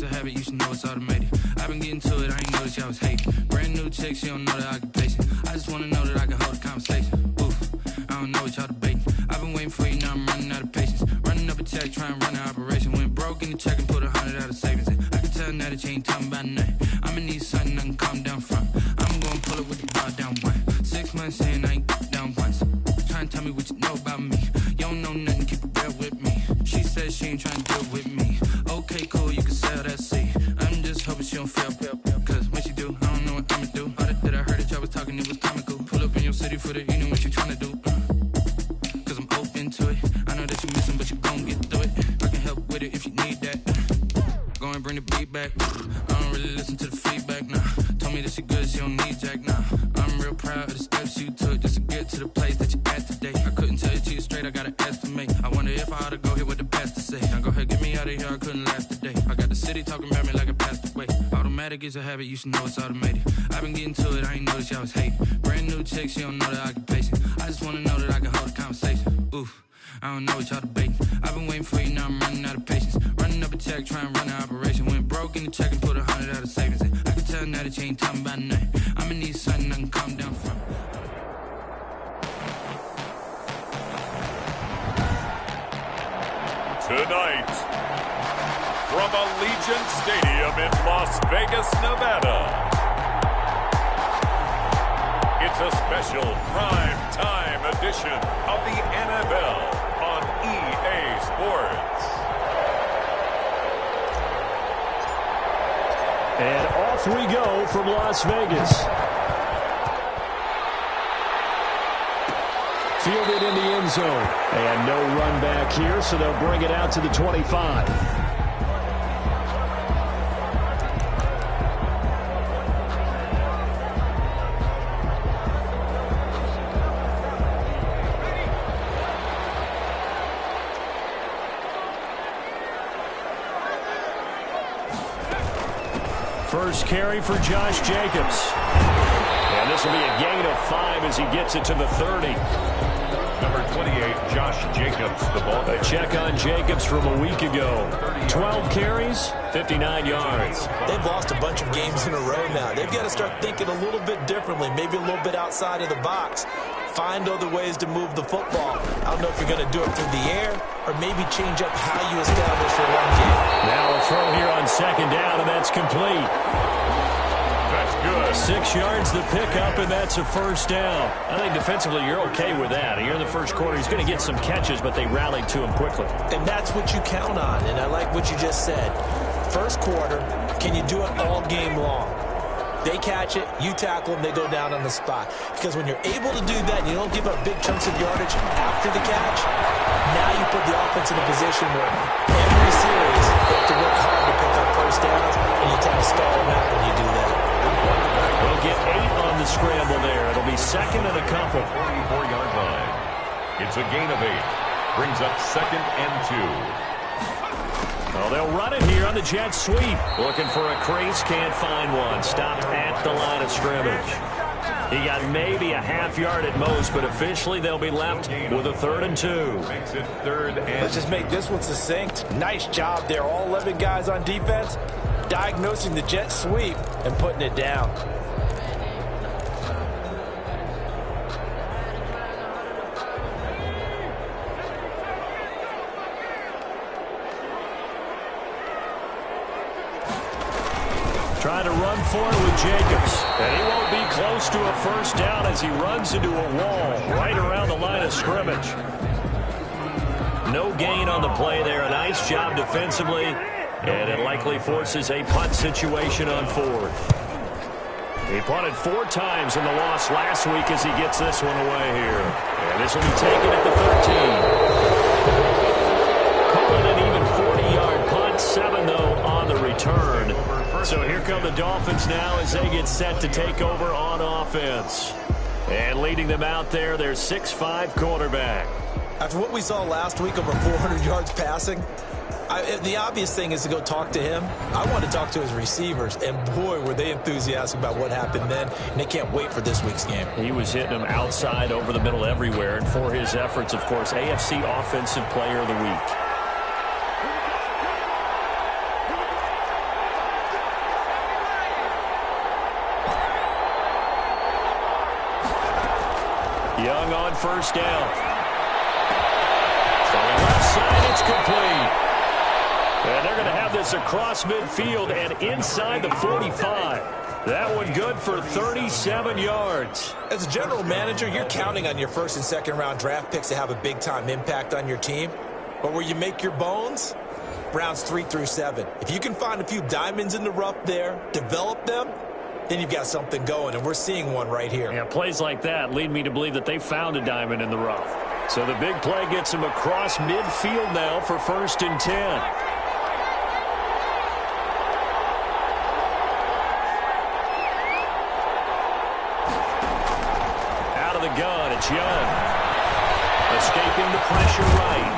a habit, you should know it's automated. I've been getting to it, I ain't noticed y'all was hating. Brand new chick, she don't know the occupation. I just wanna know that I can hold a conversation. Oof, I don't know what y'all debating. I've been waiting for you, now I'm running out of patience. Running up a check, trying to run an operation. Went broke in the check and put 100 out of savings in. I can tell now that you ain't talking about nothing. I'ma need something I can calm down from. I'm gonna pull it with the bar down one. 6 months in, I ain't down once. Trying to tell me what you know about me. You don't know nothing, keep it real with me. She said she ain't trying to deal with me. Okay, cool, you can sell that seed. I'm just hoping she don't fail. Cause when she do, I don't know what I'ma do. All that I heard that y'all was talking, it was comical. Pull up in your city for the evening, what you trying to do? Cause I'm open to it. I know that you missing, but you gon' get through it. I can help with it if you need that. Go and bring the beat back. I don't really listen to the feedback, nah. Told me that she good, she don't need Jack, nah. I'm real proud of the steps you took just to get to the place that you at today. I couldn't tell you to you straight, I gotta estimate. I wonder if I ought to go here with the pastor say. Now go ahead, get me out of here, I couldn't last today. I got the city talking about me like I passed away. Automatic is a habit, you should know it's automated. I've been getting to it, I ain't noticed y'all was hating. Brand new chick, she don't know the occupation. I just wanna know that I can hold a conversation. Oof, I don't know what y'all debating. I've been waiting for you, now I'm running out of patience. Running up a check, trying to run an operation. Went broke in the check and put 100 out of savings in. I can tell now that you ain't talking about nothing. I'ma need something I can calm down from. Tonight, from Allegiant Stadium in Las Vegas, Nevada, it's a special prime time edition of the NFL on EA Sports. And off we go from Las Vegas. Fielded in the end zone. And no run back here, so they'll bring it out to the 25. First carry for Josh Jacobs. And this will be a gain of 5 as he gets it to the 30. Number 28, Josh Jacobs, the ball. A check on Jacobs from a week ago. 12 carries, 59 yards. They've lost a bunch of games in a row now. They've got to start thinking a little bit differently, maybe a little bit outside of the box. Find other ways to move the football. I don't know if you're going to do it through the air or maybe change up how you establish your run game. Now a throw here on second down, and that's complete. That's good. 6 yards the pickup, and that's a first down. I think defensively you're okay with that. Here in the first quarter, he's going to get some catches, but they rallied to him quickly. And that's what you count on, and I like what you just said. First quarter, can you do it all game long? They catch it, you tackle them, they go down on the spot. Because when you're able to do that, you don't give up big chunks of yardage after the catch, now you put the offense in a position where every series you have to work hard to pick up first downs, and you tend to stall them out when you do that. They'll get 8 on the scramble there. It'll be second and a couple. 44-yard line. It's a gain of 8. Brings up second and 2. Well, they'll run it here on the jet sweep. Looking for a crease, can't find one. Stopped at the line of scrimmage. He got maybe a half yard at most, but officially they'll be left with a 3rd and 2. Makes it 3rd and... Let's just make this one succinct. Nice job there. All 11 guys on defense diagnosing the jet sweep and putting it down. Trying to run for it with Jacobs. And he won't be close to a first down as he runs into a wall right around the line of scrimmage. No gain on the play there. A nice job defensively. And it likely forces a punt situation on 4th. He punted 4 times in the loss last week as he gets this one away here. And this will be taken at the 13. Calling an even 40-yard punt. 7, though, on the return. So here come the Dolphins now as they get set to take over on offense. And leading them out there, their 6'5" quarterback. After what we saw last week, over 400 yards passing, the obvious thing is to go talk to him. I want to talk to his receivers, and boy, were they enthusiastic about what happened then, and they can't wait for this week's game. He was hitting them outside, over the middle, everywhere, and for his efforts, of course, AFC Offensive Player of the Week. Young on first down. From the left side, it's complete. And they're going to have this across midfield and inside the 45. That one good for 37 yards. As a general manager, you're counting on your first and second round draft picks to have a big-time impact on your team. But where you make your bones, rounds 3 through 7. If you can find a few diamonds in the rough there, develop them, then you've got something going, and we're seeing one right here. Yeah, plays like that lead me to believe that they found a diamond in the rough. So the big play gets him across midfield now for 1st and 10. The gun, it's Young. Escaping the pressure right.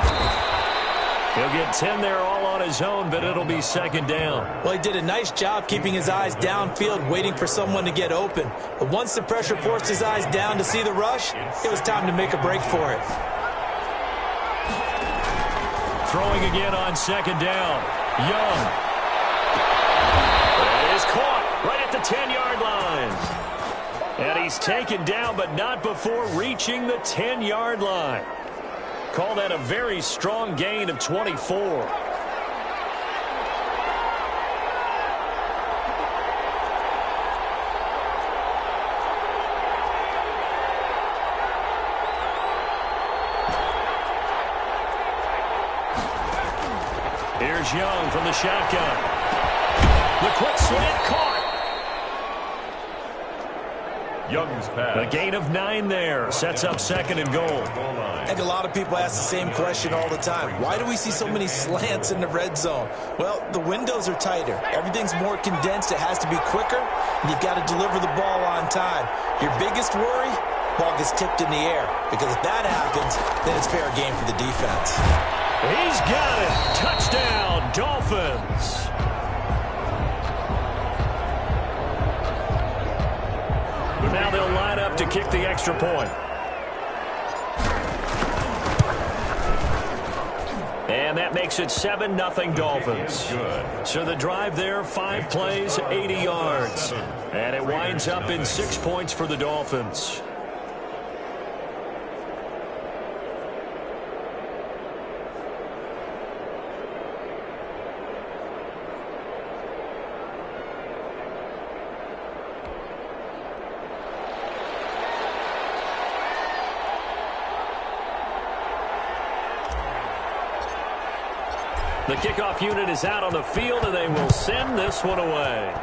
He'll get 10 there all on his own, but it'll be 2nd down. Well, he did a nice job keeping his eyes downfield, waiting for someone to get open. But once the pressure forced his eyes down to see the rush, it was time to make a break for it. Throwing again on 2nd down. Young. It is caught right at the 10-yard line. And he's taken down, but not before reaching the 10-yard line. Call that a very strong gain of 24. Here's Young from the shotgun. The quick slant caught. Young's pass. A gain of 9 there. Sets up 2nd and goal. I think a lot of people ask the same question all the time. Why do we see so many slants in the red zone? Well, the windows are tighter. Everything's more condensed. It has to be quicker, and you've got to deliver the ball on time. Your biggest worry? Ball gets tipped in the air. Because if that happens, then it's fair game for the defense. He's got it. Touchdown, Dolphins. Now they'll line up to kick the extra point. And that makes it 7-0 Dolphins. So the drive there, 5 plays, 80 yards. And it winds up in 6 points for the Dolphins. The kickoff unit is out on the field, and they will send this one away.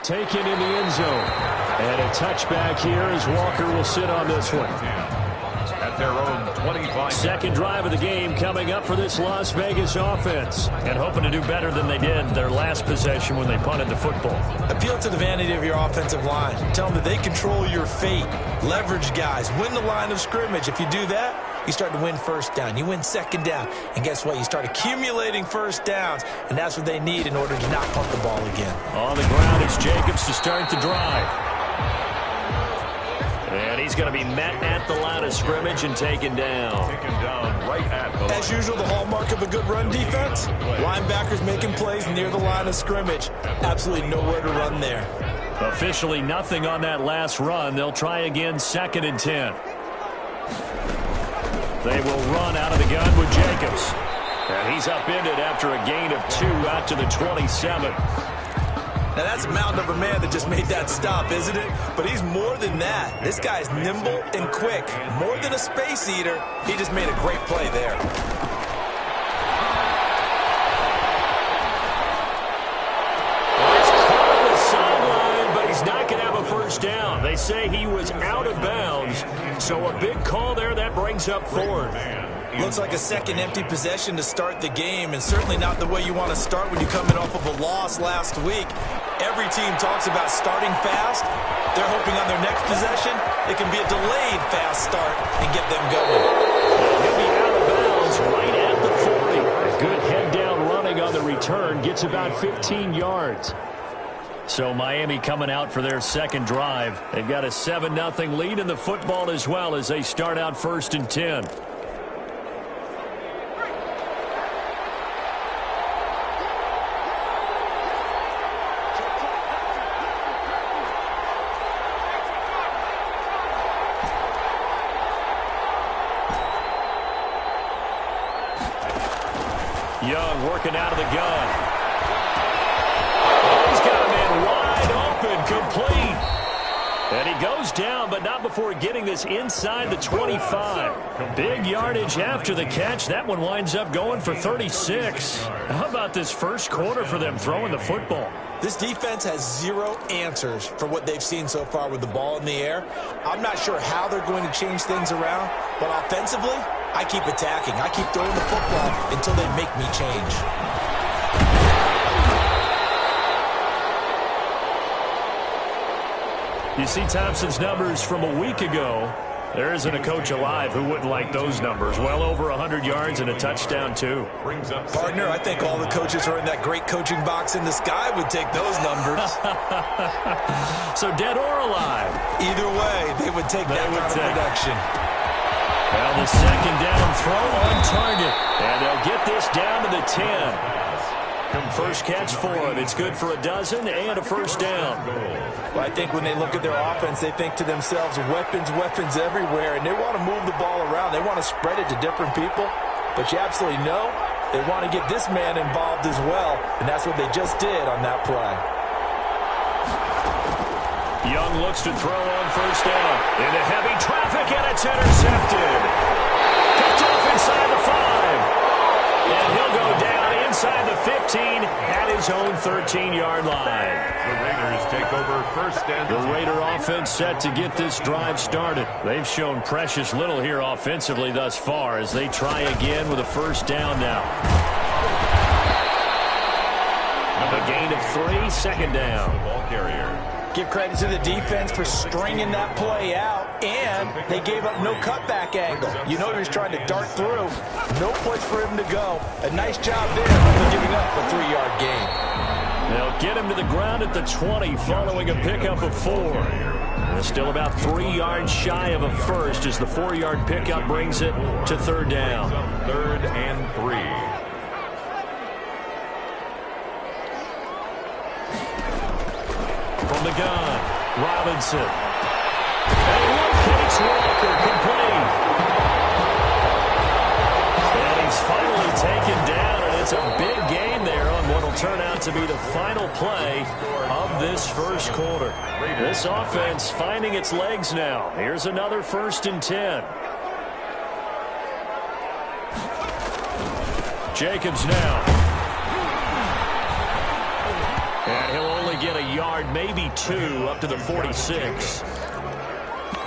Taken in the end zone. And a touchback here as Walker will sit on this one. At their own 25. Second drive of the game coming up for this Las Vegas offense. And hoping to do better than they did their last possession when they punted the football. Appeal to the vanity of your offensive line. Tell them that they control your fate. Leverage guys. Win the line of scrimmage. If you do that, you start to win first down. You win second down. And guess what? You start accumulating first downs. And that's what they need in order to not punt the ball again. On the ground is Jacobs to start the drive. And he's going to be met at the line of scrimmage and taken down. Taken down right at the line. As usual, the hallmark of a good run defense, linebackers making plays near the line of scrimmage. Absolutely nowhere to run there. Officially nothing on that last run. They'll try again, 2nd and 10. They will run out of the gun with Jacobs. And he's upended after a gain of 2 out to the 27. Now, that's a mountain of a man that just made that stop, isn't it? But he's more than that. This guy's nimble and quick. More than a space eater, he just made a great play there. It's caught on the sideline, but he's not going to have a first down. They say he was out of bounds. So a big call there. That brings up 4th. Looks like a second empty possession to start the game, and certainly not the way you want to start when you're coming off of a loss last week. Every team talks about starting fast. They're hoping on their next possession it can be a delayed fast start and get them going. is right at the 40. A good head-down running on the return. Gets about 15 yards. So Miami coming out for their second drive. They've got a 7-0 lead in the football as well as they start out 1st and 10. Young working out of the gun. He's got a man wide open, complete. And he goes down, but not before getting this inside the 25. Big yardage after the catch. That one winds up going for 36. How about this first quarter for them throwing the football? This defense has zero answers for what they've seen so far with the ball in the air. I'm not sure how they're going to change things around, but offensively, I keep attacking. I keep throwing the football until they make me change. You see Thompson's numbers from a week ago. There isn't a coach alive who wouldn't like those numbers. Well over 100 yards and a touchdown, too. Partner, I think all the coaches who are in that great coaching box in the sky would take those numbers. So dead or alive? Either way, they would take that kind of production. Well, the second down throw on target. And they'll get this down to the 10. First catch for him. It's good for a dozen and a first down. Well, I think when they look at their offense, they think to themselves, weapons, weapons everywhere, and they want to move the ball around. They want to spread it to different people, but you absolutely know they want to get this man involved as well, and that's what they just did on that play. Young looks to throw on first down. Into heavy traffic, and it's intercepted. Picked off inside the 5. And he'll go down inside the 15 at his own 13-yard line. The Raiders take over first and 10. The Raider offense set to get this drive started. They've shown precious little here offensively thus far as they try again with a first down now. A gain of 3, second down. The ball carrier. Give credit to the defense for stringing that play out, and they gave up no cutback angle. You know he was trying to dart through. No place for him to go. A nice job there, only giving up a 3-yard gain. They'll get him to the ground at the 20 following a pickup of 4. And still about 3 yards shy of a first as the 4-yard pickup brings it to third down. 3rd and 3. From the gun, Robinson. And he locates Walker, complete. And he's finally taken down, and it's a big gain there on what will turn out to be the final play of this first quarter. This offense finding its legs now. Here's another 1st and 10. Jacobs now. And he'll only get a yard, maybe 2, up to the 46.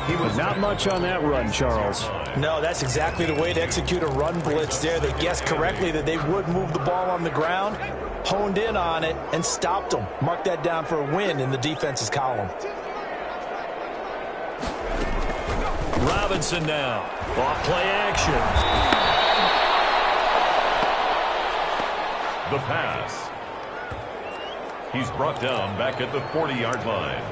He was not much on that run, Charles. No, that's exactly the way to execute a run blitz there. They guessed correctly that they would move the ball on the ground, honed in on it, and stopped them. Mark that down for a win in the defense's column. Robinson now. Off play action. The pass. He's brought down back at the 40-yard line.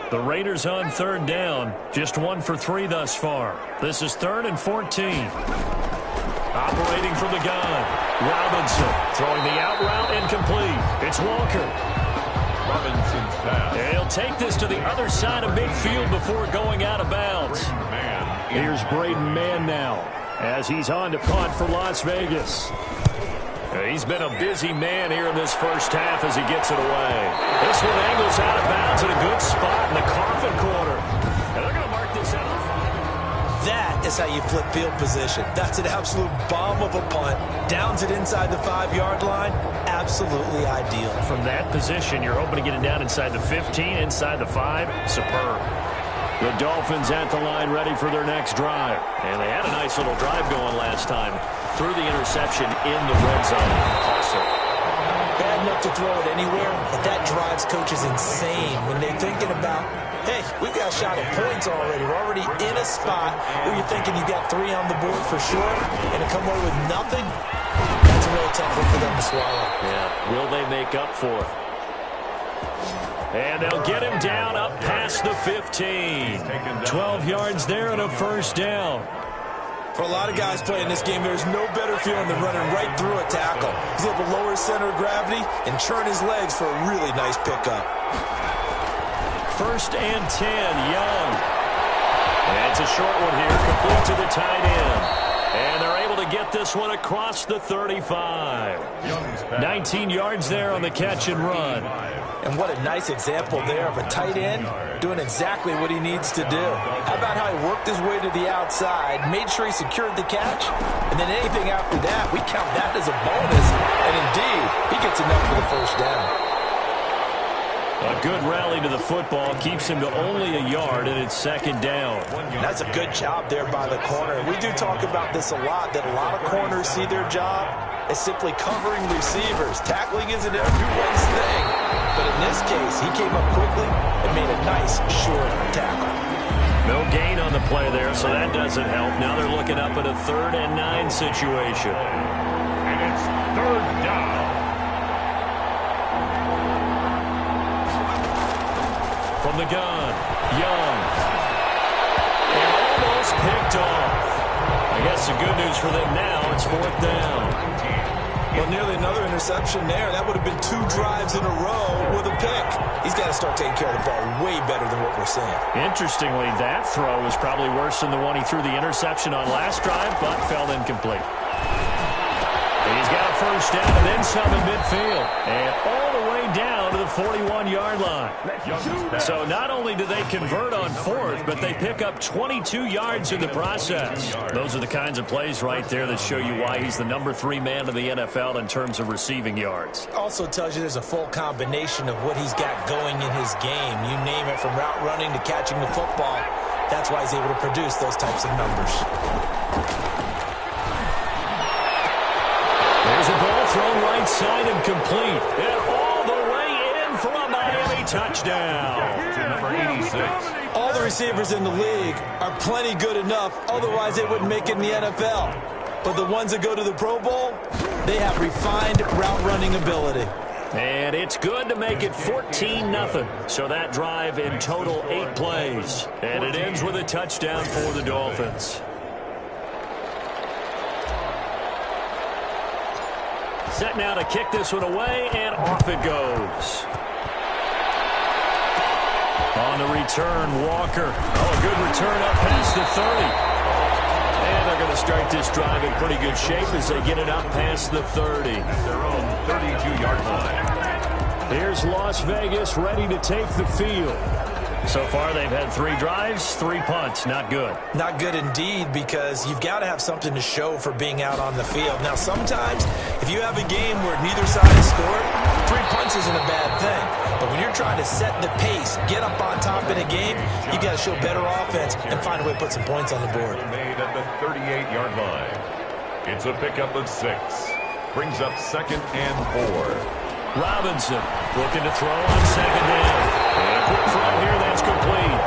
The Raiders on third down. Just 1 for 3 thus far. This is 3rd and 14. Operating from the gun. Robinson throwing the out route incomplete. It's Walker. Robinson's pass. And he'll take this to the other side of midfield before going out of bounds. Here's Braden Mann now as he's on to punt for Las Vegas. He's been a busy man here in this first half as he gets it away. This one angles out of bounds at a good spot in the coffin corner. And they're going to mark this out of the 5. That is how you flip field position. That's an absolute bomb of a punt. Downs it inside the 5-yard line. Absolutely ideal. From that position, you're hoping to get it down inside the 15, inside the 5. Superb. The Dolphins at the line ready for their next drive. And they had a nice little drive going last time. Through the interception in the red zone. Awesome. bad enough to throw it anywhere, but that drives coaches insane when they're thinking about, hey, we've got a shot at points already. We're already in a spot where you're thinking you got 3 on the board for sure, and to come away with nothing, that's a really tough one for them to swallow. Yeah, will they make up for it? And they'll get him down up past the 15. 12 yards there and a first down. For a lot of guys playing this game, there's no better feeling than running right through a tackle. He's able to lower his center of gravity and churn his legs for a really nice pickup. 1st and 10, Young. And it's a short one here, complete to the tight end. And they're able to get this one across the 35. 19 yards there on the catch and run. And what a nice example there of a tight end doing exactly what he needs to do. How about how he worked his way to the outside, made sure he secured the catch, and then anything after that, we count that as a bonus. And indeed, he gets enough for the first down. A good rally to the football keeps him to only a yard, and it's 2nd down. That's a good job there by the corner. We do talk about this a lot, that a lot of corners see their job as simply covering receivers. Tackling isn't everyone's thing. But in this case, he came up quickly and made a nice, short tackle. No gain on the play there, so that doesn't help. Now they're looking up at a 3rd and 9 situation. And it's 3rd down. From the gun, Young. And almost picked off. I guess the good news for them now, it's 4th down. Well, nearly another interception there. That would have been 2 drives in a row with a pick. He's got to start taking care of the ball way better than what we're seeing. Interestingly, that throw was probably worse than the one he threw the interception on last drive, but fell incomplete. He's got a first down and then some in midfield. And all the way down to the 41-yard line. So not only do they convert on 4th, but they pick up 22 yards in the process. Those are the kinds of plays right there that show you why he's the number 3 man in the NFL in terms of receiving yards. Also tells you there's a full combination of what he's got going in his game. You name it, from route running to catching the football. That's why he's able to produce those types of numbers. There's a ball thrown right side and complete. And all the way in for a Miami touchdown. To number 86. All the receivers in the league are plenty good enough. Otherwise, they wouldn't make it in the NFL. But the ones that go to the Pro Bowl, they have refined route running ability. And it's good to make it 14-0. So that drive in total 8 plays. And it ends with a touchdown for the Dolphins. Set now to kick this one away, and off it goes. On the return, Walker. Oh, a good return up past the 30. And they're going to start this drive in pretty good shape as they get it up past the 30. At their own 32-yard line. Here's Las Vegas ready to take the field. So far, they've had 3 drives, 3 punts. Not good. Not good indeed, because you've got to have something to show for being out on the field. Now, sometimes, if you have a game where neither side has scored, 3 punts isn't a bad thing. But when you're trying to set the pace, get up on top in a game, you got to show better offense and find a way to put some points on the board. Made at the 38-yard line. It's a pickup of 6. Brings up 2nd and 4. Robinson looking to throw on 2nd down. And a quick throw here, that's complete.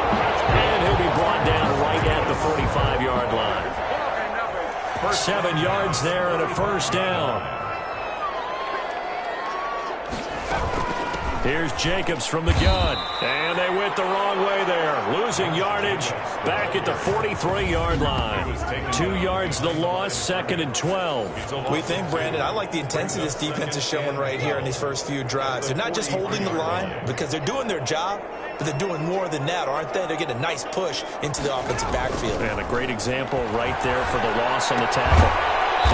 And he'll be brought down right at the 45-yard line. 7 yards there and a first down. Here's Jacobs from the gun. And they went the wrong way there. Losing yardage back at the 43-yard line. 2 yards the loss, 2nd and 12. We think, Brandon, I like the intensity this defense is showing right here in these first few drives. They're not just holding the line because they're doing their job, but they're doing more than that, aren't they? They're getting a nice push into the offensive backfield. And a great example right there for the loss on the tackle.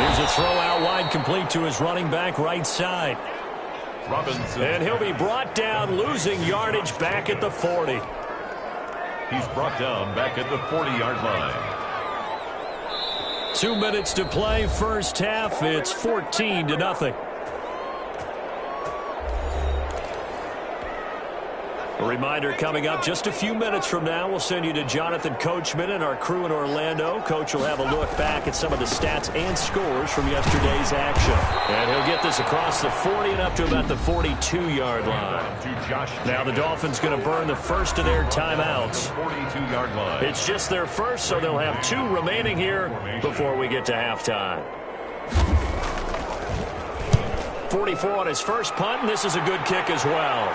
Here's a throw out wide, complete to his running back right side. Robinson. And he'll be brought down, losing yardage back at the 40. He's brought down back at the 40-yard line. 2 minutes to play, first half. It's 14-0. A reminder coming up just a few minutes from now, we'll send you to Jonathan Coachman and our crew in Orlando. Coach will have a look back at some of the stats and scores from yesterday's action. And he'll get this across the 40 and up to about the 42-yard line. Now the Dolphins going to burn the first of their timeouts. 42-yard line. It's just their first, so they'll have 2 remaining here before we get to halftime. 44 on his first punt, and this is a good kick as well.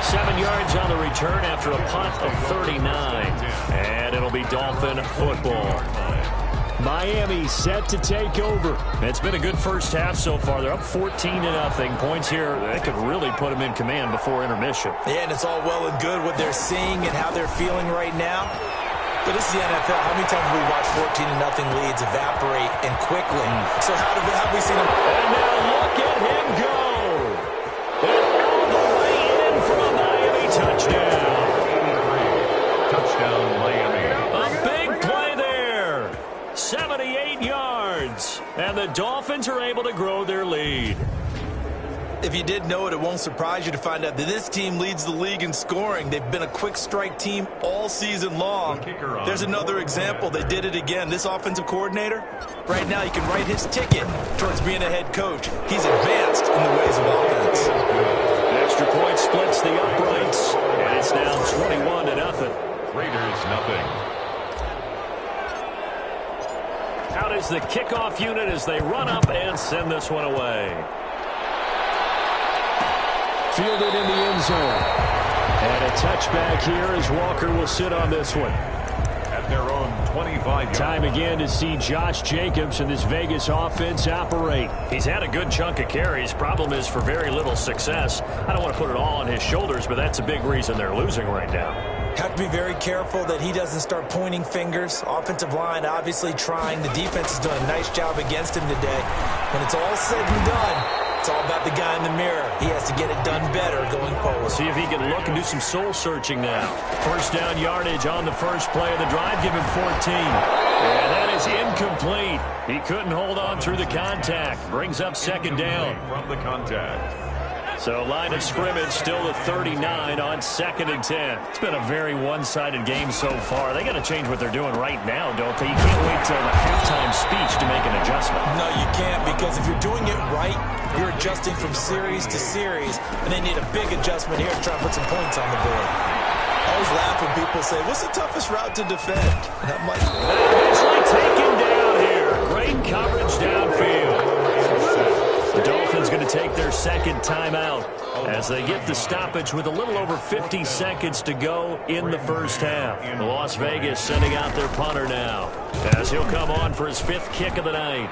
7 yards on the return after a punt of 39. And it'll be Dolphin football. Miami set to take over. It's been a good first half so far. They're up 14-0. Points here, they could really put them in command before intermission. Yeah, and it's all well and good what they're seeing and how they're feeling right now. But this is the NFL. How many times have we watched 14-0 leads evaporate and quickly? So how have we seen them? And now look at him go. And all the way in for a Miami touchdown. Touchdown, Miami. A big play there. 78 yards. And the Dolphins are able to grow their lead. If you did know it, it won't surprise you to find out that this team leads the league in scoring. They've been a quick strike team all season long. There's another example. They did it again. This offensive coordinator, right now he can write his ticket towards being a head coach. He's advanced in the ways of offense. Extra point splits the uprights, and it's now 21-0. Raiders nothing. Out is the kickoff unit as they run up and send this one away. Fielded in the end zone. And a touchback here as Walker will sit on this one. At their own 25 yards. Time again to see Josh Jacobs and this Vegas offense operate. He's had a good chunk of carries. Problem is for very little success. I don't want to put it all on his shoulders, but that's a big reason they're losing right now. Have to be very careful that he doesn't start pointing fingers. Offensive line obviously trying. The defense has done a nice job against him today. When it's all said and done, it's all about the guy in the mirror. He has to get it done better going forward. See if he can look and do some soul searching now. First down yardage on the first play of the drive. Give him 14. And that is incomplete. He couldn't hold on through the contact. Brings up second down. From the contact. So line of scrimmage still at 39 on 2nd and 10. It's been a very one-sided game so far. They got to change what they're doing right now, don't they? You can't wait till the halftime speech to make an adjustment. No, you can't, because if you're doing it right, you're adjusting from series to series, and they need a big adjustment here to try and put some points on the board. I always laugh when people say, what's the toughest route to defend? And I'm like, eventually taken down here. Great coverage downfield. The Dolphins going to take their second timeout as they get the stoppage with a little over 50 seconds to go in the first half. Las Vegas sending out their punter now as he'll come on for his 5th kick of the night.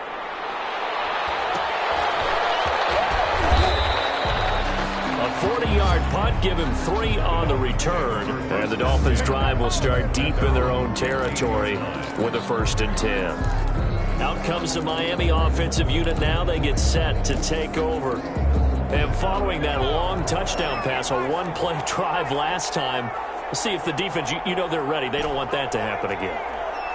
A 40-yard punt, give him 3 on the return, and the Dolphins drive will start deep in their own territory with a 1st and 10. Out comes the Miami offensive unit now. They get set to take over. And following that long touchdown pass, a one-play drive last time, we'll see if the defense, you know they're ready. They don't want that to happen again.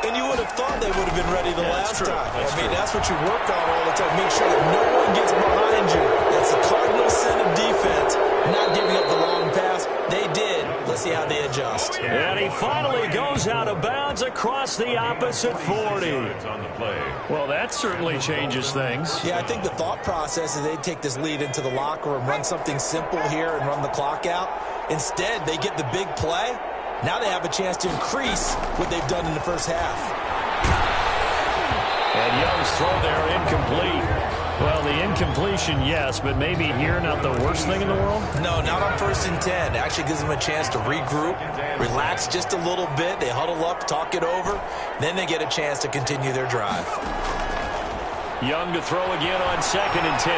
And you would have thought they would have been ready the last time. That's what you work on all the time. Make sure that no one gets behind you. That's the cardinal sin of defense, not giving up the long pass. They did. Let's see how they adjust. And he finally goes out of bounds across the opposite 40. Well, that certainly changes things. Yeah, I think the thought process is they take this lead into the locker room, run something simple here and run the clock out. Instead, they get the big play. Now they have a chance to increase what they've done in the first half. And Young's throw there incomplete. Well, the incompletion, yes, but maybe here not the worst thing in the world? No, not on 1st and 10. It actually gives them a chance to regroup, relax just a little bit. They huddle up, talk it over. Then they get a chance to continue their drive. Young to throw again on 2nd and 10.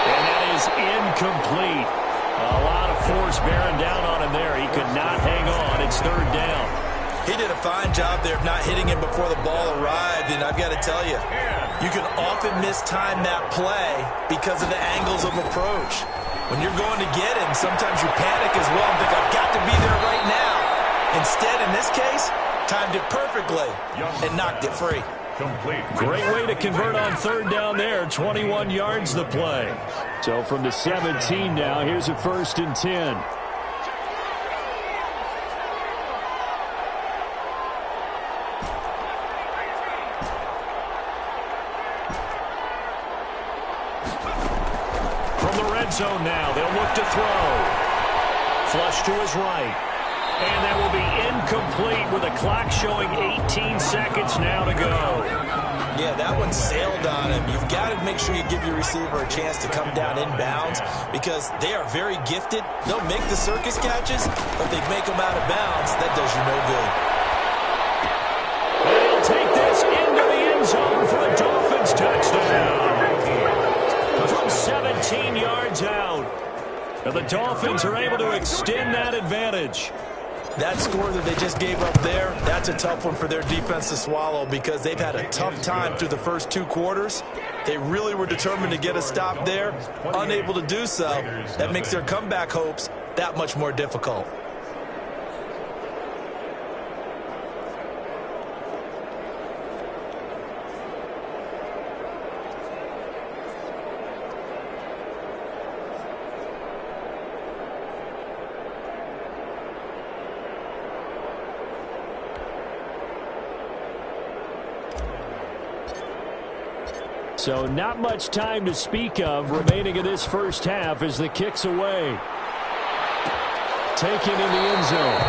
And that is incomplete. A lot of force bearing down on him there. He could not hang on. It's 3rd down. He did a fine job there of not hitting him before the ball arrived, and I've got to tell you, you can often mistime that play because of the angles of approach. When you're going to get him, sometimes you panic as well and think, I've got to be there right now. Instead, in this case, timed it perfectly and knocked it free. Complete. Great way to convert on third down there. 21 yards the play. So from the 17 now, here's a 1st and 10. From the red zone now, they'll look to throw. Flush to his right. And that will be incomplete with a clock showing 18 seconds now to go. Yeah, that one sailed on him. You've got to make sure you give your receiver a chance to come down inbounds because they are very gifted. They'll make the circus catches, but they make them out of bounds. That does you no good. And he'll take this into the end zone for a Dolphins touchdown. From 17 yards out. And the Dolphins are able to extend that advantage. That score that they just gave up there, that's a tough one for their defense to swallow because they've had a tough time through the first 2 quarters. They really were determined to get a stop there, unable to do so. That makes their comeback hopes that much more difficult. So not much time to speak of remaining in this first half as the kick's away. Taken in the end zone.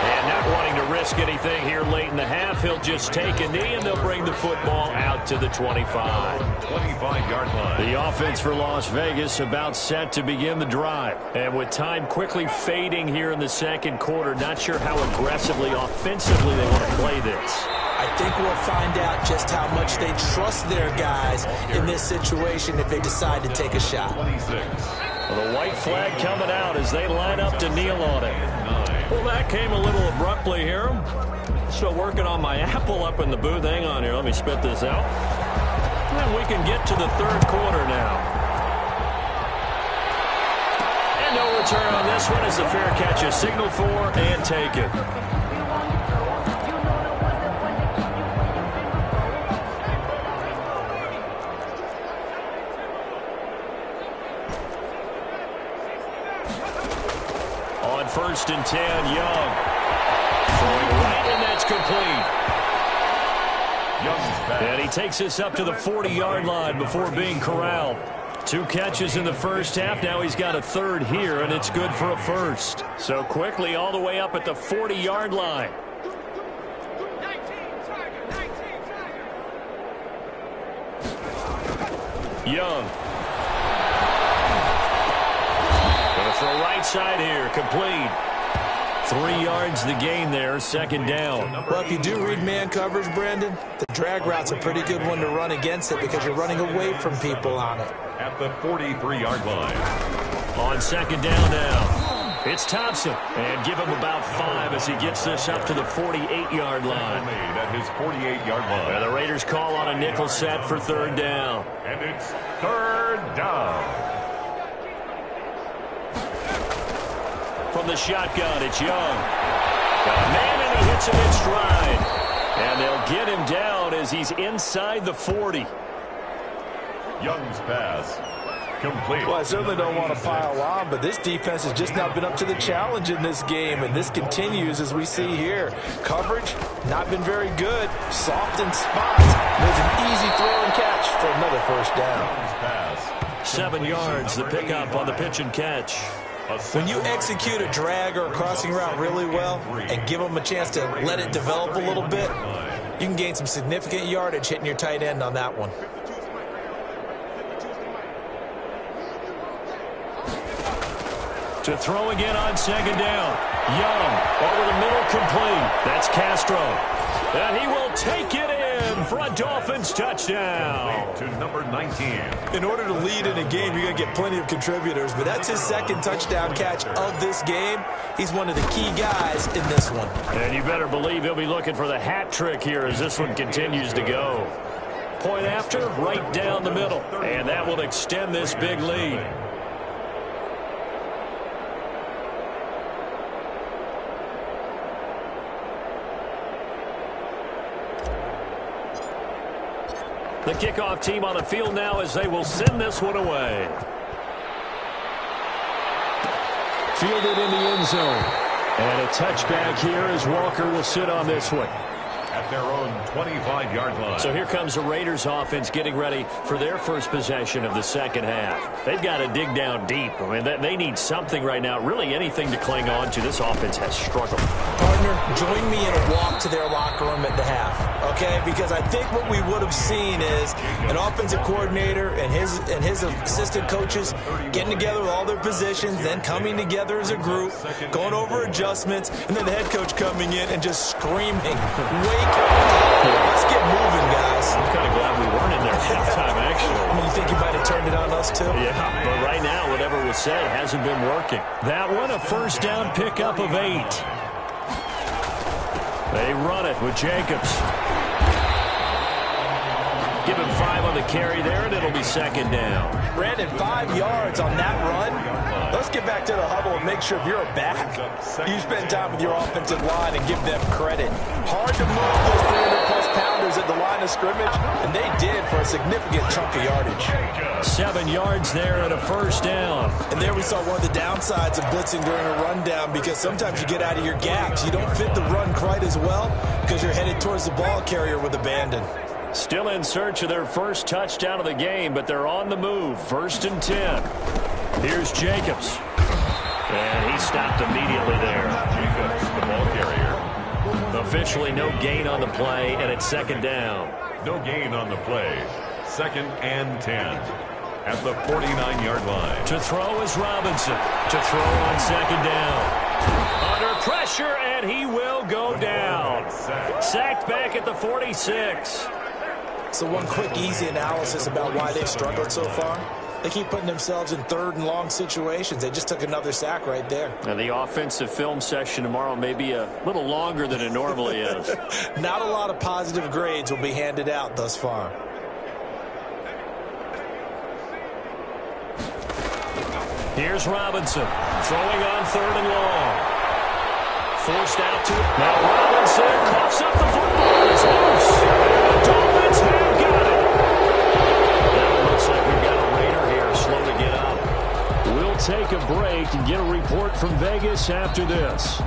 And not wanting to risk anything here late in the half, he'll just take a knee and they'll bring the football out to the 25. 25-yard line. The offense for Las Vegas about set to begin the drive. And with time quickly fading here in the second quarter, not sure how aggressively, offensively they want to play this. I think we'll find out just how much they trust their guys in this situation if they decide to take a shot. 26. Well, the white flag coming out as they line up to kneel on it. Well, that came a little abruptly here. Still working on my apple up in the booth. Hang on here. Let me spit this out. And we can get to the third quarter now. And no return on this one as the fair catch is signaled for and taken. On 1st and 10, Young. Throwing right, and that's complete. Young's back. And he takes us up to the 40-yard line before being corralled. 2 catches in the first half. Now he's got a third here, and it's good for a first. So quickly all the way up at the 40-yard line. Young. Going to throw right side here. Complete. 3 yards the gain there. Second down. Well, if you do read man coverage, Brandon, the drag route's a pretty good one to run against it because you're running away from people on it. At the 43-yard line. On second down now. It's Thompson. And give him about 5 as he gets this up to the 48-yard line. Made at his 48-yard line. And the Raiders call on a nickel set for third down. And it's third down. From the shotgun, it's Young. Got a man, and he hits him in stride. And they'll get him down as he's inside the 40. Young's pass. Complete. Well, I certainly don't want to pile on, but this defense has just not been up to the challenge in this game, and this continues as we see here. Coverage, not been very good. Soft in spots. There's an easy throw and catch for another first down. Pass. 7 yards, the pickup on the pitch and catch. When you execute a drag or a crossing route really well and give them a chance to let it develop a little bit, you can gain some significant yardage hitting your tight end on that one. To throw again on second down. Young over the middle, complete. That's Castro. And he will take it in for a Dolphins touchdown. To number 19. In order to lead in a game, you're going to get plenty of contributors, but that's his second touchdown catch of this game. He's one of the key guys in this one. And you better believe he'll be looking for the hat trick here as this one continues to go. Point after, right down the middle. And that will extend this big lead. The kickoff team on the field now as they will send this one away. Fielded in the end zone. And a touchback here as Walker will sit on this one. At their own 25-yard line. So here comes the Raiders offense getting ready for their first possession of the second half. They've got to dig down deep. I mean, they need something right now, really anything to cling on to. This offense has struggled. Partner, join me in a walk to their locker room at the half, okay? Because I think what we would have seen is an offensive coordinator and his assistant coaches getting together with all their positions, then coming together as a group, going over adjustments, and then the head coach coming in and just screaming, wake up. Let's get moving, guys. I'm kind of glad we weren't in there at halftime, actually. I mean, you think you might have turned it on us, too? Yeah, but right now, whatever was said hasn't been working. That one, a first down pickup of 8. They run it with Jacobs. Give him 5 on the carry there, and it'll be second down. Brandon, 5 yards on that run. Let's get back to the huddle and make sure if you're back, you spend time with your offensive line and give them credit. Hard to move those 300-plus pounders at the line of scrimmage, and they did for a significant chunk of yardage. 7 yards there and a first down. And there we saw one of the downsides of blitzing during a rundown, because sometimes you get out of your gaps. You don't fit the run quite as well because you're headed towards the ball carrier with abandon. Still in search of their first touchdown of the game, but they're on the move. 1st and 10. Here's Jacobs. And he stopped immediately there. Jacobs, the ball carrier. Officially no gain on the play, and it's second down. No gain on the play. 2nd and 10. At the 49-yard line. To throw is Robinson. To throw on second down. Under pressure, and he will go down. Sacked back at the 46. So one quick, easy analysis about why they've struggled so far. They keep putting themselves in 3rd and long situations. They just took another sack right there. Now, the offensive film session tomorrow may be a little longer than it normally is. Not a lot of positive grades will be handed out thus far. Here's Robinson throwing on 3rd and long. Forced out to it. Now Robinson coughs up the football. It's loose. The Dolphins have got it. Now it looks like we've got a Raider here slow to get up. We'll take a break and get a report from Vegas after this.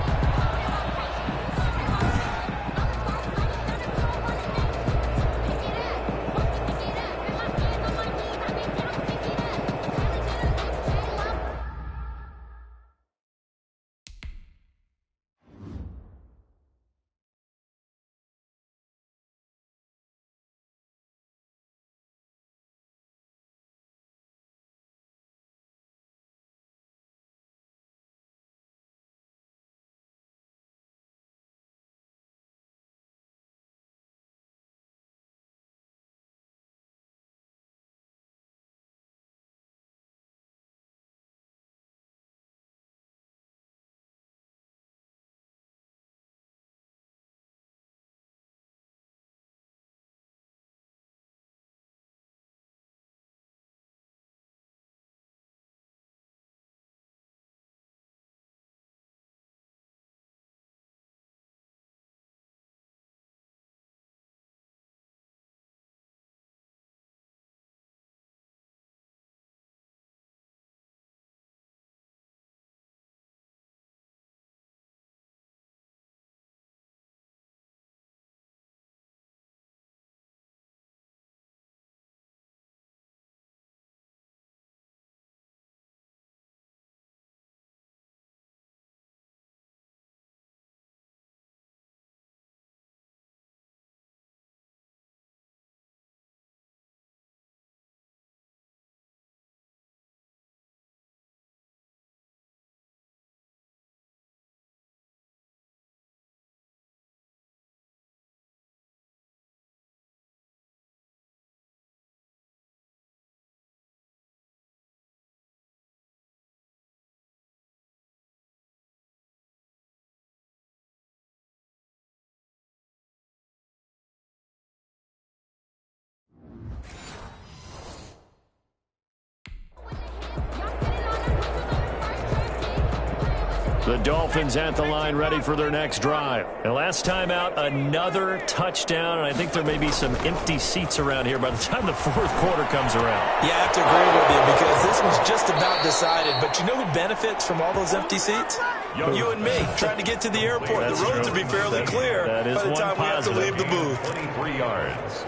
The Dolphins at the line ready for their next drive. And last time out, another touchdown, and I think there may be some empty seats around here by the time the fourth quarter comes around. Yeah, I have to agree with you because this one's just about decided. But you know who benefits from all those empty seats? You and me, trying to get to the airport. That's the roads true. will be fairly clear that is by the one time we have to positive. leave the booth. 23 yards.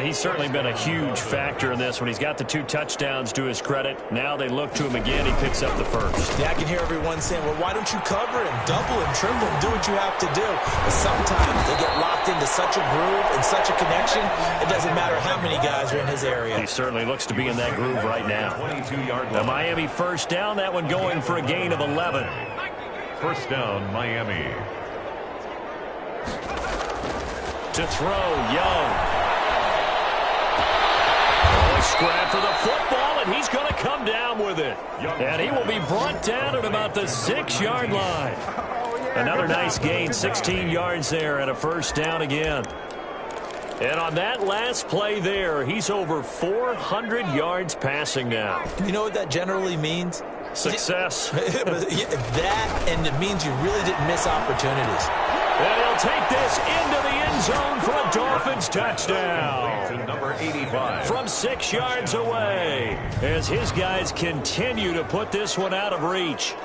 He's certainly been a huge factor in this when he's got the 2 touchdowns to his credit. Now they look to him again. He picks up the first. Yeah, I can hear everyone saying, well, why don't you cover him, double him, triple him, do what you have to do. But sometimes they get locked into such a groove and such a connection, it doesn't matter how many guys are in his area. He certainly looks to be in that groove right now. 22-yard The line. Miami first down, that one going for a gain of 11. First down, Miami. To throw, Young. Scrap for the football, and he's going to come down with it. And he will be brought down at about the 6-yard line. Another nice gain, 16 yards there, and a first down again. And on that last play there, he's over 400 yards passing now. You know what that generally means? Success. That, and it means you really didn't miss opportunities. And he'll take this into the end zone for a Dolphins touchdown. To number 85. From 6 yards away, as his guys continue to put this one out of reach.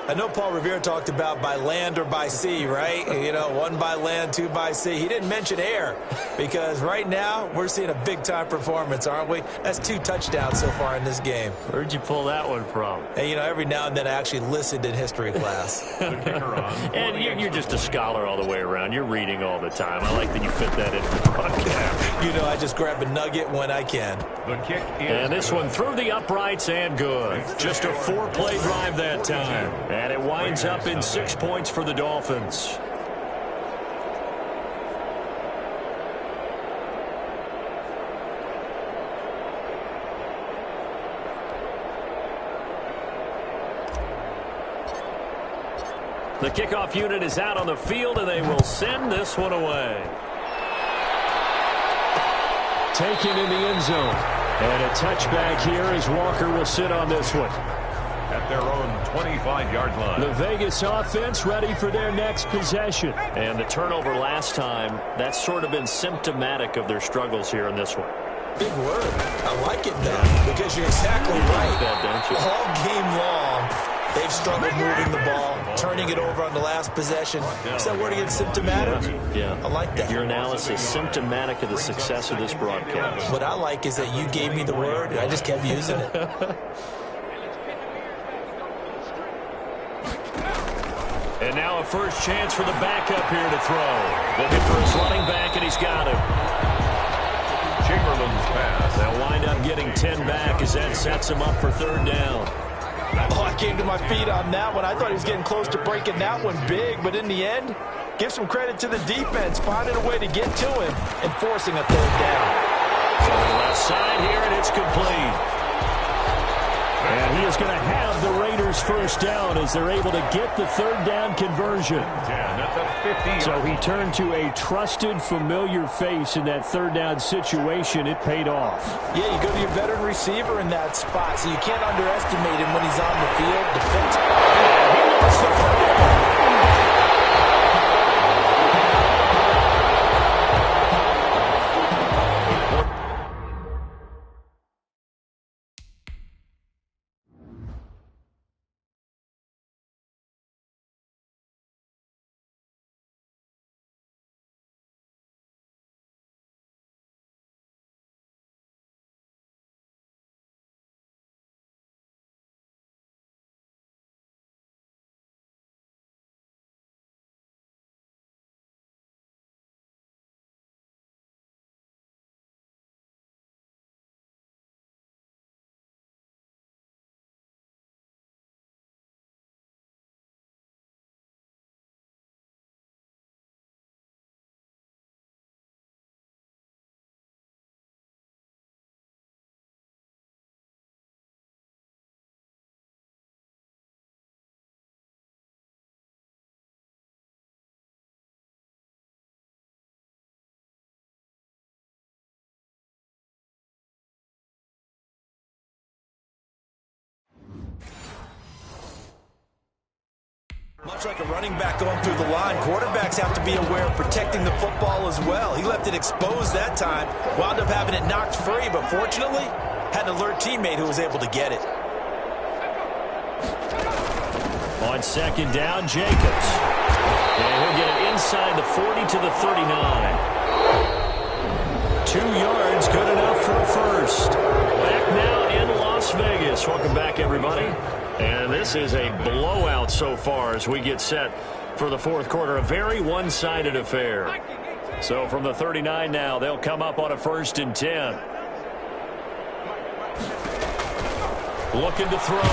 I know Paul Revere talked about by land or by sea, right? You know, 1 by land, 2 by sea. He didn't mention air because right now we're seeing a big-time performance, aren't we? That's 2 touchdowns so far in this game. Where'd you pull that one from? And, you know, every now and then I actually listened in history class. And you're just a scholar all the way around. You're reading all the time. I like that you fit that into the broadcast. You know, I just grab a nugget when I can. The kick is And this one through the uprights and good. Just a 4-play drive that time. And it winds up in 6 points for the Dolphins. The kickoff unit is out on the field, and they will send this one away. Taken in the end zone. And a touchback here as Walker will sit on this one. at their own 25-yard line. The Vegas offense ready for their next possession. And the turnover last time, that's sort of been symptomatic of their struggles here in this one. Big word. I like it, though, because you're exactly right. That, don't you? All game long, they've struggled moving the ball, turning it over on the last possession. Is that word again, symptomatic? Yeah. I like that. Your analysis symptomatic of the success of this broadcast. What I like is that you gave me the word, and I just kept using it. And now a first chance for the backup here to throw. Looking for his running back, and he's got him. Chamberlain's pass. They'll wind up getting 10 back as that sets him up for third down. Oh, I came to my feet on that one. I thought he was getting close to breaking that one big, but in the end, give some credit to the defense, finding a way to get to him and forcing a third down. So the left side here, and it's complete. And he is going to have the Raiders first down as they're able to get the third down conversion. 10 at the 50. So he turned to a trusted, familiar face in that third down situation. It paid off. Yeah, you go to your veteran receiver in that spot, so you can't underestimate him when he's on the field. Defense. He wants the Much like a running back going through the line, quarterbacks have to be aware of protecting the football as well. He left it exposed that time, wound up having it knocked free, but fortunately, had an alert teammate who was able to get it. On second down, Jacobs. And he'll get it inside the 40 to the 39. 2 yards, good enough for a first. Back now in Las Vegas. Welcome back, everybody. And this is a blowout so far as we get set for the fourth quarter. A very one-sided affair. So from the 39 now, they'll come up on a 1st and 10. Looking to throw.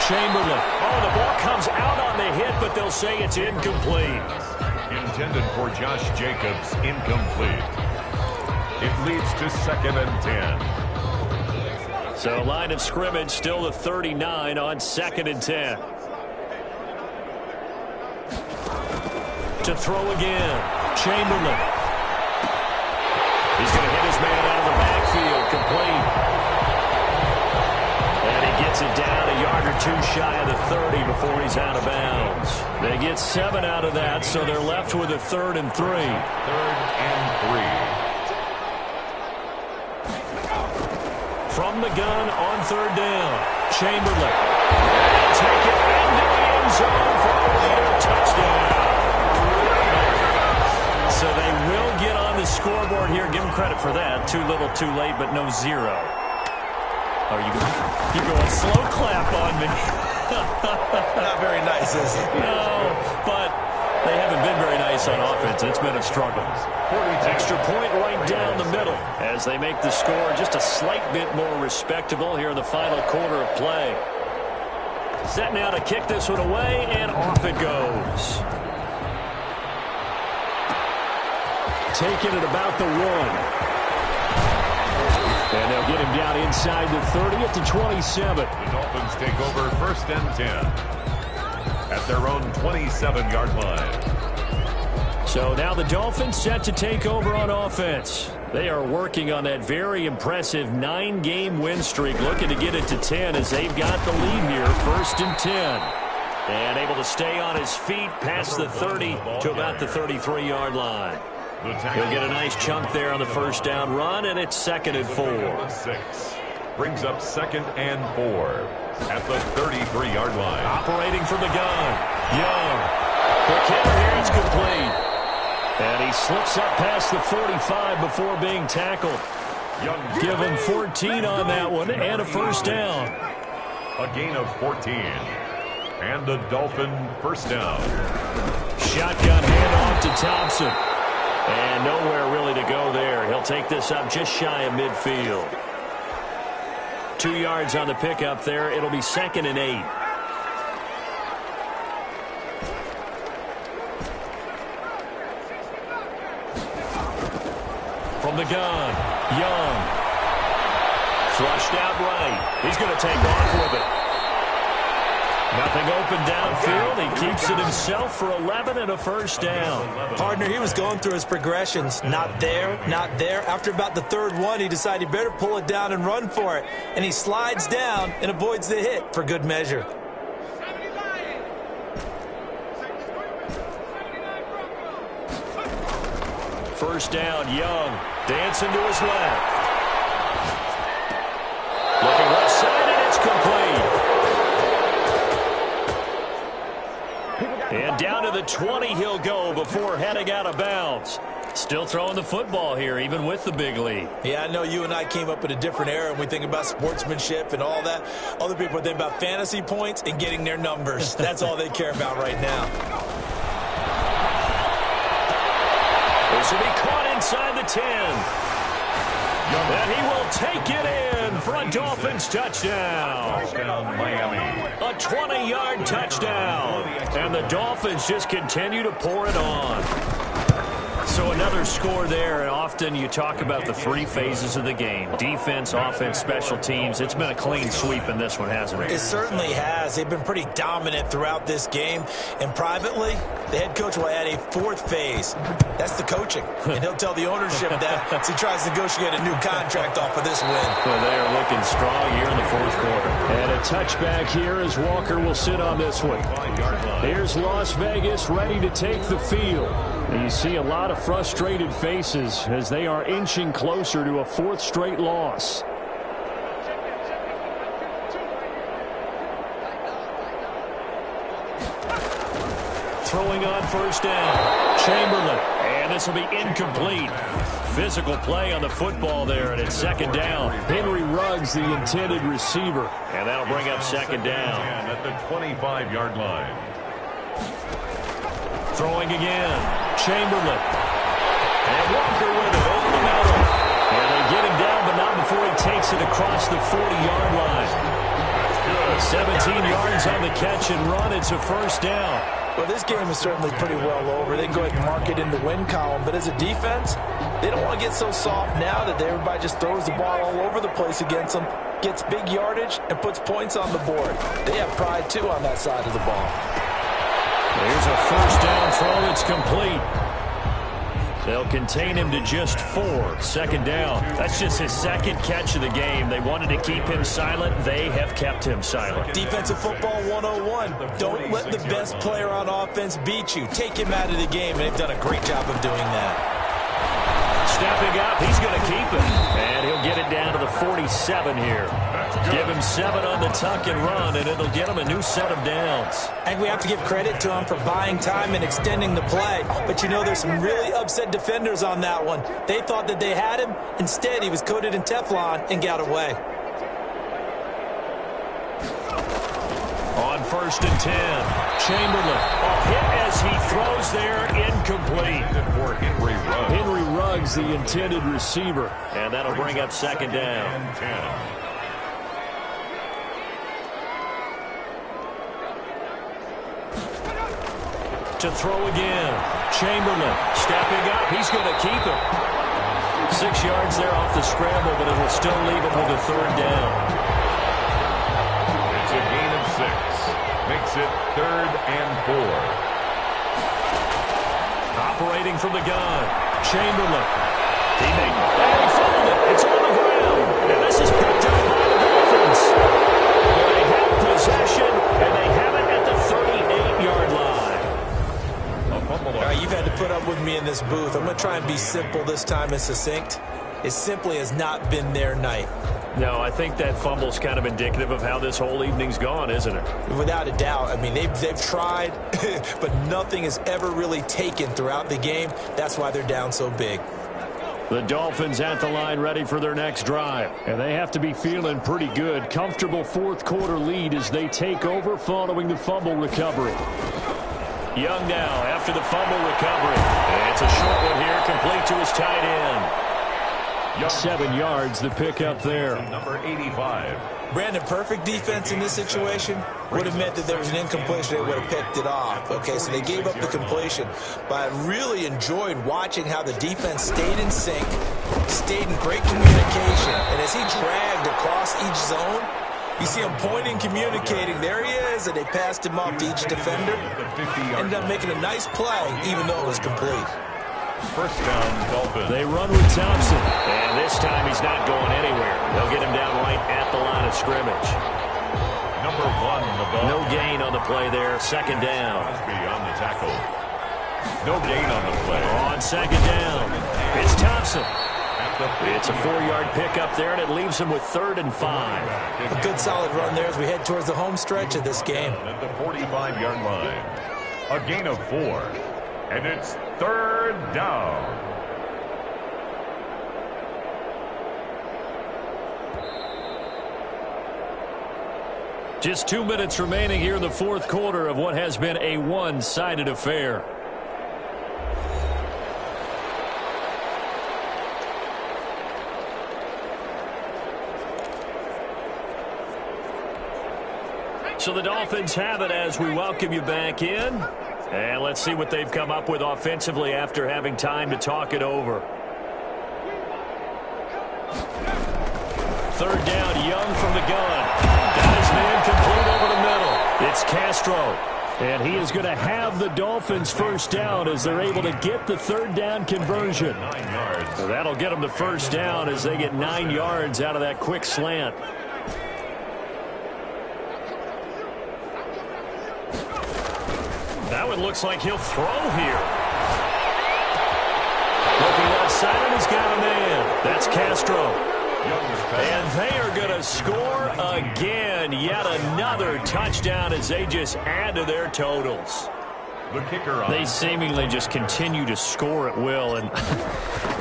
Chamberlain. Oh, the ball comes out on the hit, but they'll say it's incomplete. Intended for Josh Jacobs, incomplete. It leads to 2nd and 10. So line of scrimmage still the 39 on 2nd and 10. To throw again. Chamberlain. He's going to hit his man out of the backfield. Complete. And he gets it down a yard or 2 shy of the 30 before he's out of bounds. They get 7 out of that, so they're left with a 3rd and 3. 3rd and 3. From the gun on 3rd down. Chamberlain. Take it into the end zone for a later touchdown. So they will get on the scoreboard here. Give them credit for that. Too little, too late, but no 0. Oh, you're going slow clap on me. Not very nice, is it? No, but they haven't been very nice on offense. It's been a struggle. Extra point right down the middle as they make the score just a slight bit more respectable here in the final quarter of play. Set now to kick this one away, and off it goes. Taking it about the 1. And they'll get him down inside the 30 at the 27. The Dolphins take over 1st and 10 at their own 27-yard line. So now the Dolphins set to take over on offense. They are working on that very impressive 9-game win streak, looking to get it to 10 as they've got the lead here, 1st and 10. And able to stay on his feet past the 30 to about the 33-yard line. He'll get a nice chunk there on the 1st down run, and it's 2nd and 4. 6 brings up 2nd and 4 at the 33-yard line. Operating from the gun. Young. Quick hit here, it's complete. And he slips up past the 45 before being tackled. Give him 14 on that one and a 1st down. A gain of 14. And a Dolphin 1st down. Shotgun handoff to Thompson. And nowhere really to go there. He'll take this up just shy of midfield. 2 yards on the pickup there. It'll be 2nd and 8. From the gun, Young. Flushed out right. He's going to take off with it. Nothing open downfield. He keeps it himself for 11 and a 1st down. Partner, he was going through his progressions. Not there, not there. After about the 3rd one, he decided he better pull it down and run for it. And he slides down and avoids the hit for good measure. First down, Young. Dancing to his left. Looking left side, and it's complete. And down to the 20 he'll go before heading out of bounds. Still throwing the football here, even with the big lead. Yeah, I know you and I came up in a different era, and we think about sportsmanship and all that. Other people are thinking about fantasy points and getting their numbers. That's all they care about right now. This will be caught inside the 10. And he will take it in for a Dolphins touchdown. Touchdown, Miami. A 20-yard touchdown. And the Dolphins just continue to pour it on. So another score there, and often you talk about the three phases of the game. Defense, offense, special teams. It's been a clean sweep in this one, hasn't it? It certainly has. They've been pretty dominant throughout this game. And privately, the head coach will add a fourth phase. That's the coaching. And he'll tell the ownership that as he tries to negotiate a new contract off of this win. Well, they are looking strong here in the fourth quarter. And a touchback here as Walker will sit on this one. Here's Las Vegas ready to take the field. You see a lot of frustrated faces as they are inching closer to a fourth straight loss. Throwing on first down. Chamberlain. And this will be incomplete. Physical play on the football there, and it's second down. Henry Ruggs, the intended receiver. And that'll bring up second down. At the 25-yard line. Throwing again. Chamberlain. And Walker with it over the middle. And they get him down, but not before he takes it across the 40-yard line. 17 yards on the catch and run. It's a first down. Well, this game is certainly pretty well over. They can go ahead and mark it in the win column. But as a defense, they don't want to get so soft now that everybody just throws the ball all over the place against them, gets big yardage, and puts points on the board. They have pride, too, on that side of the ball. Here's a first down throw. It's complete. They'll contain him to just 4. Second down. That's just his second catch of the game. They wanted to keep him silent. They have kept him silent. Defensive football 101. Don't let the best player on offense beat you. Take him out of the game, and they've done a great job of doing that. Stepping up, he's going to keep it. And he'll get it down to the 47 here. Give him 7 on the tuck and run, and it'll get him a new set of downs. And we have to give credit to him for buying time and extending the play. But you know, there's some really upset defenders on that one. They thought that they had him. Instead, he was coated in Teflon and got away. On first and 10, Chamberlain. A hit as he throws there, incomplete. For Henry Ruggs. Henry Ruggs, the intended receiver. And that'll bring up second down. To throw again. Chamberlain stepping up. He's going to keep it. 6 yards there off the scramble, but it will still leave him with a third down. It's a gain of 6. Makes it 3rd and 4. Operating from the gun. Chamberlain. And he fumbled it. It's on the ground. And this is picked up by the Dolphins. They have possession, and they have it at the 38-yard line. All right, you've had to put up with me in this booth. I'm going to try and be simple this time and succinct. It simply has not been their night. No, I think that fumble's kind of indicative of how this whole evening's gone, isn't it? Without a doubt. I mean, they've tried, but nothing is ever really taken throughout the game. That's why they're down so big. The Dolphins at the line ready for their next drive. And they have to be feeling pretty good. Comfortable fourth quarter lead as they take over following the fumble recovery. Young now after the fumble recovery. And it's a short one here, complete to his tight end. 7 yards, the pick up there. Number 85. Brandon, perfect defense in this situation would have meant that there was an incompletion. They would have picked it off. Okay, so they gave up the completion. But I really enjoyed watching how the defense stayed in sync, stayed in great communication. And as he dragged across each zone, you see him pointing, communicating. There he is, and they passed him off to each defender. Ended up making a nice play, even though it was complete. First down, Dolphins. They run with Thompson. And this time he's not going anywhere. They'll get him down right at the line of scrimmage. Number 1, the ball. No gain on the play there. Second down. On the tackle. No gain on the play. On second down, it's Thompson. It's a 4-yard pickup there, and it leaves him with 3rd and 5. A good solid run there as we head towards the home stretch of this game. At the 45-yard line. A gain of 4. And it's 3rd down. Just 2 minutes remaining here in the fourth quarter of what has been a one-sided affair. So the Dolphins have it as we welcome you back in. And let's see what they've come up with offensively after having time to talk it over. Third down, Young from the gun. Got his man complete over the middle. It's Castro. And he is going to have the Dolphins first down as they're able to get the third down conversion. So that'll get them the first down as they get 9 yards out of that quick slant. That one looks like he'll throw here. Looking outside, and he's got a man. That's Castro. And they are going to score again. Yet another touchdown as they just add to their totals. The kicker on. They seemingly just continue to score at will. And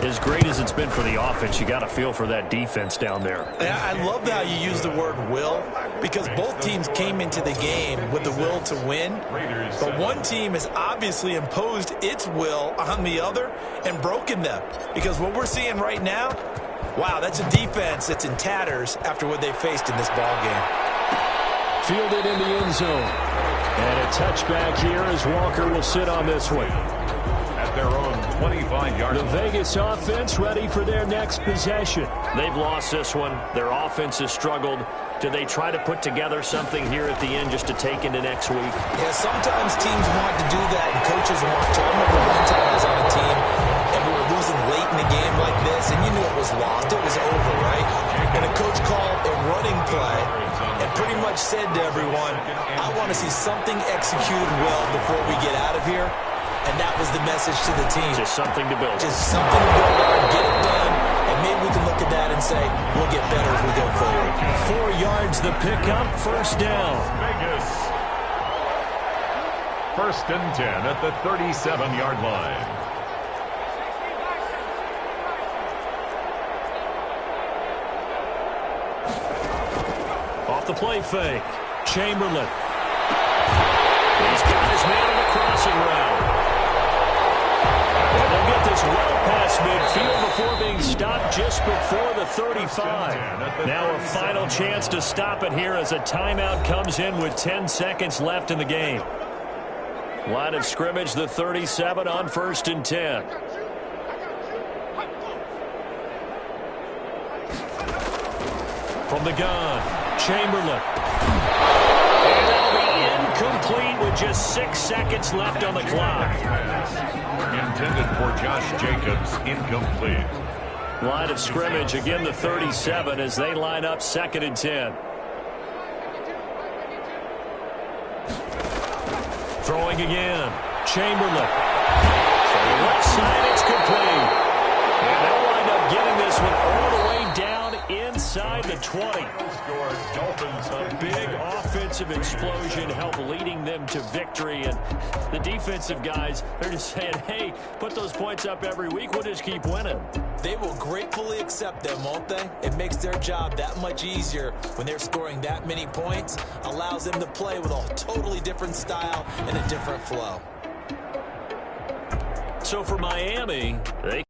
as great as it's been for the offense, you got to feel for that defense down there. Yeah, I love how you use the word will, because both teams came into the game with the will to win. But one team has obviously imposed its will on the other and broken them. Because what we're seeing right now, wow, that's a defense that's in tatters after what they faced in this ball game. Fielded in the end zone. And a touchback here as Walker will sit on this one. At their own 25-yard line. The Vegas offense ready for their next possession. They've lost this one. Their offense has struggled. Do they try to put together something here at the end just to take into next week? Yeah, sometimes teams want to do that and coaches want to. I remember one time I was on a team and we were losing late in a game like this, and you knew it was lost. It was over, right? And a coach called a running play and pretty much said to everyone, I want to see something executed well before we get out of here. And that was the message to the team. Just something to build. Just something to build on, get it done, and maybe we can look at that and say, we'll get better as we go forward. 4 yards the pickup, first down. Vegas. First and 10 at the 37-yard line. Off the play fake. Chamberlain. He's got his man on the crossing route. And they'll get this well past midfield before being stopped just before the 35. Now a final chance to stop it here as a timeout comes in with 10 seconds left in the game. Line of scrimmage, the 37 on first and 10. From the gun, Chamberlain. And that'll be incomplete with just 6 seconds left on the clock. Intended for Josh Jacobs, incomplete. Line of scrimmage, again the 37 as they line up second and 10. Throwing again, Chamberlain. From the left side, it's complete. And they'll wind up getting this one all the way down inside the 20. A big offensive explosion helped leading them to victory. And the defensive guys, they're just saying, hey, put those points up every week. We'll just keep winning. They will gratefully accept them, won't they? It makes their job that much easier when they're scoring that many points. Allows them to play with a totally different style and a different flow. So for Miami, they